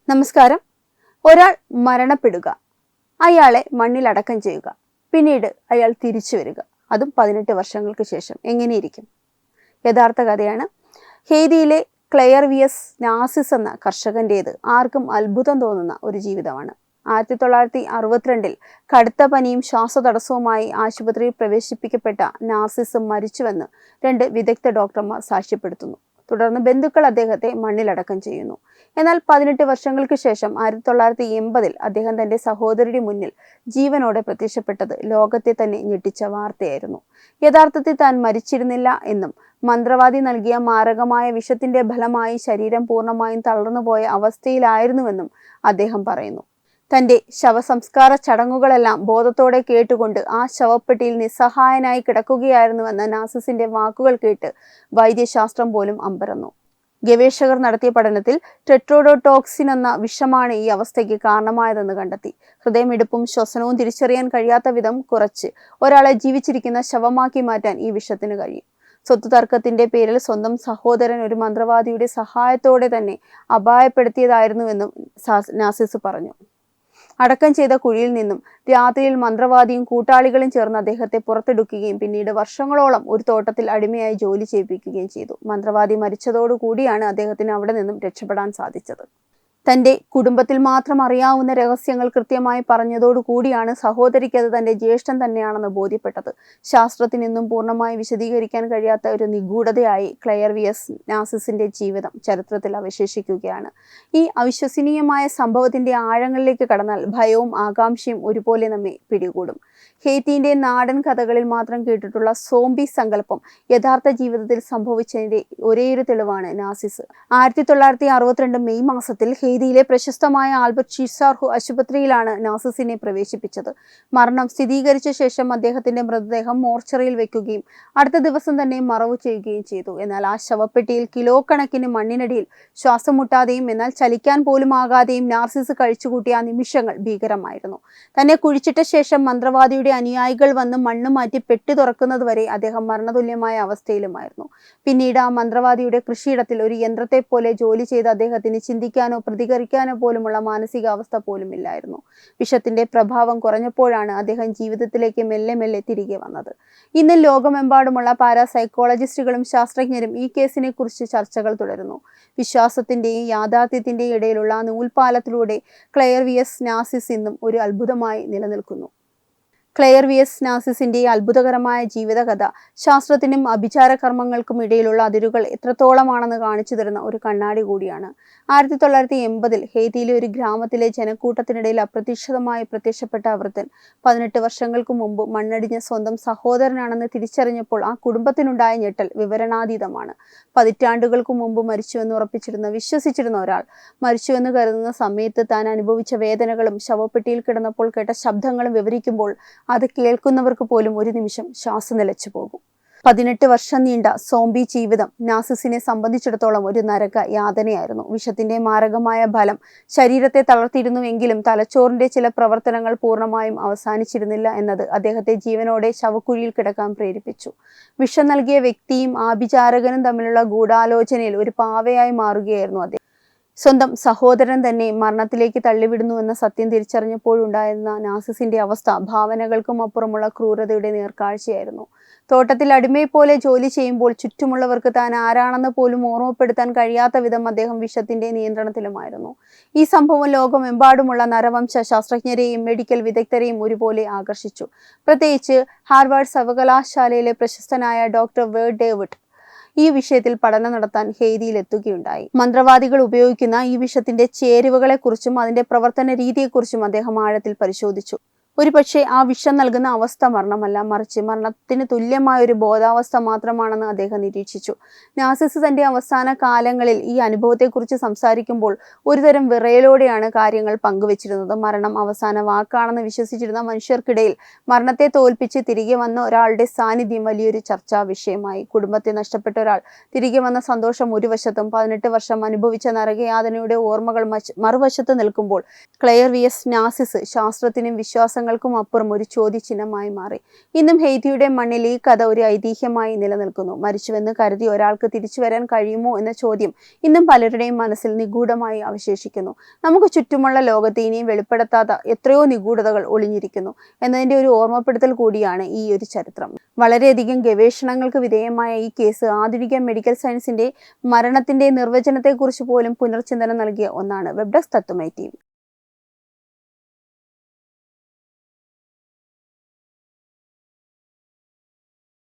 നമസ്കാരം. ഒരാൾ മരണപ്പെടുക, അയാളെ മണ്ണിലടക്കം ചെയ്യുക, പിന്നീട് അയാൾ തിരിച്ചു വരിക, അതും 18 വർഷങ്ങൾക്ക് ശേഷം. എങ്ങനെയിരിക്കും? യഥാർത്ഥ കഥയാണ്. ഹെയ്തിയിലെ ക്ലെയർവിയസ് നാസിസ് എന്ന കർഷകൻ്റേത് ആർക്കും അത്ഭുതം തോന്നുന്ന ഒരു ജീവിതമാണ്. 1962 കടുത്ത പനിയും ശ്വാസതടസ്സവുമായി ആശുപത്രിയിൽ പ്രവേശിപ്പിക്കപ്പെട്ട നാസിസ് മരിച്ചുവെന്ന് 2 വിദഗ്ധ ഡോക്ടർമാർ സാക്ഷ്യപ്പെടുത്തുന്നു. തുടർന്ന് ബന്ധുക്കൾ അദ്ദേഹത്തെ മണ്ണിലടക്കം ചെയ്യുന്നു. എന്നാൽ 18 വർഷങ്ങൾക്ക് ശേഷം 1980 അദ്ദേഹം തന്റെ സഹോദരിയുടെ മുന്നിൽ ജീവനോടെ പ്രത്യക്ഷപ്പെട്ടത് ലോകത്തെ തന്നെ ഞെട്ടിച്ച വാർത്തയായിരുന്നു. യഥാർത്ഥത്തിൽ താൻ മരിച്ചിരുന്നില്ല എന്നും മന്ത്രവാദി നൽകിയ മാരകമായ വിഷത്തിന്റെ ഫലമായി ശരീരം പൂർണ്ണമായും തളർന്നുപോയ അവസ്ഥയിലായിരുന്നുവെന്നും അദ്ദേഹം പറയുന്നു. തന്റെ ശവസംസ്കാര ചടങ്ങുകളെല്ലാം ബോധത്തോടെ കേട്ടുകൊണ്ട് ആ ശവപ്പെട്ടിയിൽ നിസ്സഹായനായി കിടക്കുകയായിരുന്നുവെന്ന നാസിസിന്റെ വാക്കുകൾ കേട്ട് വൈദ്യശാസ്ത്രം പോലും അമ്പരന്നു. ഗവേഷകർ നടത്തിയ പഠനത്തിൽ ടെട്രോഡോടോക്സിൻ എന്ന വിഷമാണ് ഈ അവസ്ഥയ്ക്ക് കാരണമായതെന്ന് കണ്ടെത്തി. ഹൃദയമിടിപ്പും ശ്വസനവും തിരിച്ചറിയാൻ കഴിയാത്ത വിധം കുറച്ച് ഒരാളെ ജീവിച്ചിരിക്കുന്ന ശവമാക്കി മാറ്റാൻ ഈ വിഷത്തിന് കഴിയും. സ്വത്ത് തർക്കത്തിന്റെ പേരിൽ സ്വന്തം സഹോദരൻ ഒരു മന്ത്രവാദിയുടെ സഹായത്തോടെ തന്നെ അപായപ്പെടുത്തിയതായിരുന്നുവെന്നും നാസിസ് പറഞ്ഞു. അടക്കം ചെയ്ത കുഴിയിൽ നിന്നും രാത്രിയിൽ മന്ത്രവാദിയും കൂട്ടാളികളും ചേർന്ന് അദ്ദേഹത്തെ പുറത്തെടുക്കുകയും പിന്നീട് വർഷങ്ങളോളം ഒരു തോട്ടത്തിൽ അടിമയായി ജോലി ചെയ്യിപ്പിക്കുകയും ചെയ്തു. മന്ത്രവാദി മരിച്ചതോടുകൂടിയാണ് അദ്ദേഹത്തിന് അവിടെ നിന്നും രക്ഷപ്പെടാൻ സാധിച്ചത്. തന്റെ കുടുംബത്തിൽ മാത്രം അറിയാവുന്ന രഹസ്യങ്ങൾ കൃത്യമായി പറഞ്ഞതോടുകൂടിയാണ് സഹോദരിക്ക് അത് തന്റെ ജ്യേഷ്ഠൻ തന്നെയാണെന്ന് ബോധ്യപ്പെട്ടത്. ശാസ്ത്രത്തിനിന്നും പൂർണ്ണമായി വിശദീകരിക്കാൻ കഴിയാത്ത ഒരു നിഗൂഢതയായി ക്ലെയർവിയസ് നാസിസിന്റെ ജീവിതം ചരിത്രത്തിൽ അവശേഷിക്കുകയാണ്. ഈ അവിശ്വസനീയമായ സംഭവത്തിന്റെ ആഴങ്ങളിലേക്ക് കടന്നാൽ ഭയവും ആകാംക്ഷയും ഒരുപോലെ നമ്മെ പിടികൂടും. ഹെയ്ത്തിന്റെ നാടൻ കഥകളിൽ മാത്രം കേട്ടിട്ടുള്ള സോംബി സങ്കല്പം യഥാർത്ഥ ജീവിതത്തിൽ സംഭവിച്ചതിന്റെ ഒരേയൊരു തെളിവാണ് നാസിസ്. 1962 മെയ് മാസത്തിൽ ഹെയ്തിയിലെ പ്രശസ്തമായ ആൽബർട്ട് ഷീസാർഹു ആശുപത്രിയിലാണ് നാസിസിനെ പ്രവേശിപ്പിച്ചത്. മരണം സ്ഥിരീകരിച്ച ശേഷം അദ്ദേഹത്തിന്റെ മൃതദേഹം മോർച്ചറിയിൽ വെക്കുകയും അടുത്ത ദിവസം തന്നെ മറവു ചെയ്യുകയും ചെയ്തു. എന്നാൽ ആ ശവപ്പെട്ടിയിൽ കിലോ കണക്കിന് മണ്ണിനടിയിൽ ശ്വാസം മുട്ടാതെയും എന്നാൽ ചലിക്കാൻ പോലും ആകാതെയും നാസിസ് കഴിച്ചുകൂട്ടിയ ആ നിമിഷങ്ങൾ ഭീകരമായിരുന്നു. തന്നെ കുഴിച്ചിട്ട ശേഷം മന്ത്രവാദിയുടെ അനുയായികൾ വന്ന് മണ്ണ് മാറ്റി പെട്ടി തുറക്കുന്നത് വരെ അദ്ദേഹം മരണതുല്യമായ അവസ്ഥയിലുമായിരുന്നു. പിന്നീട് ആ മന്ത്രവാദിയുടെ കൃഷിയിടത്തിൽ ഒരു യന്ത്രത്തെ പോലെ ജോലി ചെയ്ത് അദ്ദേഹത്തിന് ചിന്തിക്കാനോ പ്രതികരിക്കാനോ പോലുമുള്ള മാനസികാവസ്ഥ പോലുമില്ലായിരുന്നു. വിഷത്തിന്റെ പ്രഭാവം കുറഞ്ഞപ്പോഴാണ് അദ്ദേഹം ജീവിതത്തിലേക്ക് മെല്ലെ മെല്ലെ തിരികെ വന്നത്. ഇന്ന് ലോകമെമ്പാടുമുള്ള പാരാസൈക്കോളജിസ്റ്റുകളും ശാസ്ത്രജ്ഞരും ഈ കേസിനെ കുറിച്ച് ചർച്ചകൾ തുടരുന്നു. വിശ്വാസത്തിന്റെയും യാഥാർത്ഥ്യത്തിന്റെയും ഇടയിലുള്ള നൂൽപാലത്തിലൂടെ ക്ലെയർവിയസ് നാസിസ് ഇന്നും ഒരു അത്ഭുതമായി നിലനിൽക്കുന്നു. ക്ലെയർവിയസ് നാസിസിന്റെ അത്ഭുതകരമായ ജീവിതകഥ ശാസ്ത്രത്തിനും അഭിചാര കർമ്മങ്ങൾക്കും ഇടയിലുള്ള അതിരുകൾ എത്രത്തോളമാണെന്ന് കാണിച്ചു തരുന്ന ഒരു കണ്ണാടി കൂടിയാണ്. 1980 ഹെയ്തിയിലെ ഒരു ഗ്രാമത്തിലെ ജനക്കൂട്ടത്തിനിടയിൽ അപ്രതീക്ഷിതമായി പ്രത്യക്ഷപ്പെട്ട വൃദ്ധൻ 18 വർഷങ്ങൾക്ക് മുമ്പ് മണ്ണടിഞ്ഞ സ്വന്തം സഹോദരനാണെന്ന് തിരിച്ചറിഞ്ഞപ്പോൾ ആ കുടുംബത്തിനുണ്ടായ ഞെട്ടൽ വിവരണാതീതമാണ്. പതിറ്റാണ്ടുകൾക്ക് മുമ്പ് മരിച്ചുവെന്ന് വിശ്വസിച്ചിരുന്ന ഒരാൾ മരിച്ചുവെന്ന് കരുതുന്ന സമയത്ത് താൻ അനുഭവിച്ച വേദനകളും ശവപ്പെട്ടിയിൽ കിടന്നപ്പോൾ കേട്ട ശബ്ദങ്ങളും വിവരിക്കുമ്പോൾ അത് കേൾക്കുന്നവർക്ക് പോലും ഒരു നിമിഷം ശ്വാസം നിലച്ചു പോകും. 18 വർഷം നീണ്ട സോംബി ജീവിതം നാസിസിനെ സംബന്ധിച്ചിടത്തോളം ഒരു നരക യാതനയായിരുന്നു. വിഷത്തിന്റെ മാരകമായ ഫലം ശരീരത്തെ തളർത്തിയിരുന്നുവെങ്കിലും തലച്ചോറിന്റെ ചില പ്രവർത്തനങ്ങൾ പൂർണ്ണമായും അവസാനിച്ചിരുന്നില്ല എന്നത് അദ്ദേഹത്തെ ജീവനോടെ ശവക്കുഴിയിൽ കിടക്കാൻ പ്രേരിപ്പിച്ചു. വിഷം നൽകിയ വ്യക്തിയും ആഭിചാരകനും തമ്മിലുള്ള ഗൂഢാലോചനയിൽ ഒരു പാവയായി മാറുകയായിരുന്നു അദ്ദേഹം. സ്വന്തം സഹോദരൻ തന്നെ മരണത്തിലേക്ക് തള്ളിവിടുന്നുവെന്ന സത്യം തിരിച്ചറിഞ്ഞപ്പോഴുണ്ടായിരുന്ന നാസിസിന്റെ അവസ്ഥ ഭാവനകൾക്കും അപ്പുറമുള്ള ക്രൂരതയുടെ നേർക്കാഴ്ചയായിരുന്നു. തോട്ടത്തിൽ അടിമയെപ്പോലെ ജോലി ചെയ്യുമ്പോൾ ചുറ്റുമുള്ളവർക്ക് താൻ ആരാണെന്ന് പോലും ഓർമ്മപ്പെടുത്താൻ കഴിയാത്ത വിധം അദ്ദേഹം വിഷത്തിന്റെ നിയന്ത്രണത്തിലുമായിരുന്നു. ഈ സംഭവം ലോകമെമ്പാടുമുള്ള നരവംശ ശാസ്ത്രജ്ഞരെയും മെഡിക്കൽ വിദഗ്ധരെയും ഒരുപോലെ ആകർഷിച്ചു. പ്രത്യേകിച്ച് ഹാർവാർഡ് സർവകലാശാലയിലെ പ്രശസ്തനായ ഡോക്ടർ വേർഡ് ഡേവിഡ് ഈ വിഷയത്തിൽ പഠനം നടത്താൻ ഹെയ്തിയിൽ എത്തുകയുണ്ടായി. മന്ത്രവാദികൾ ഉപയോഗിക്കുന്ന ഈ വിഷത്തിന്റെ ചേരുവകളെക്കുറിച്ചും അതിന്റെ പ്രവർത്തന രീതിയെക്കുറിച്ചും അദ്ദേഹം ആഴത്തിൽ പരിശോധിച്ചു. ഒരുപക്ഷെ ആ വിഷം നൽകുന്ന അവസ്ഥ മരണമല്ല, മറിച്ച് മരണത്തിന് തുല്യമായ ഒരു ബോധാവസ്ഥ മാത്രമാണെന്ന് അദ്ദേഹം നിരീക്ഷിച്ചു. നാസിസ് തന്റെ അവസാന കാലങ്ങളിൽ ഈ അനുഭവത്തെക്കുറിച്ച് സംസാരിക്കുമ്പോൾ ഒരുതരം വിറയലോടെയാണ് കാര്യങ്ങൾ പങ്കുവച്ചിരുന്നത്. മരണം അവസാന വാക്കാണെന്ന് വിശ്വസിച്ചിരുന്ന മനുഷ്യർക്കിടയിൽ മരണത്തെ തോൽപ്പിച്ച് തിരികെ വന്ന ഒരാളുടെ സാന്നിധ്യം വലിയൊരു ചർച്ചാ വിഷയമായി. കുടുംബത്തെ നഷ്ടപ്പെട്ട ഒരാൾ തിരികെ വന്ന സന്തോഷം ഒരു വശത്തും 18 വർഷം അനുഭവിച്ച നരകയാതനയുടെ ഓർമ്മകൾ മറുവശത്ത് നിൽക്കുമ്പോൾ ക്ലെയർവിയസ് നാസിസ് ശാസ്ത്രത്തിനും വിശ്വാസ വർഷങ്ങൾക്കും അപ്പുറം ഒരു ചോദ്യചിഹ്നമായി മാറി. ഇന്നും ഹെയ്ത്തിയുടെ മണ്ണിൽ ഈ കഥ ഒരു ഐതിഹ്യമായി നിലനിൽക്കുന്നു. മരിച്ചുവെന്ന് കരുതി ഒരാൾക്ക് തിരിച്ചു വരാൻ കഴിയുമോ എന്ന ചോദ്യം ഇന്നും പലരുടെയും മനസ്സിൽ നിഗൂഢമായി അവശേഷിക്കുന്നു. നമുക്ക് ചുറ്റുമുള്ള ലോകത്ത് ഇനിയും വെളിപ്പെടുത്താത്ത എത്രയോ നിഗൂഢതകൾ ഒളിഞ്ഞിരിക്കുന്നു എന്നതിന്റെ ഒരു ഓർമ്മപ്പെടുത്തൽ കൂടിയാണ് ഈ ഒരു ചരിത്രം. വളരെയധികം ഗവേഷണങ്ങൾക്ക് വിധേയമായ ഈ കേസ് ആധുനിക മെഡിക്കൽ സയൻസിന്റെ മരണത്തിന്റെ നിർവചനത്തെക്കുറിച്ച് പോലും പുനർചിന്തനം നൽകിയ ഒന്നാണ്. വെബ് ഡെസ്ക് തത്വമൈ TV.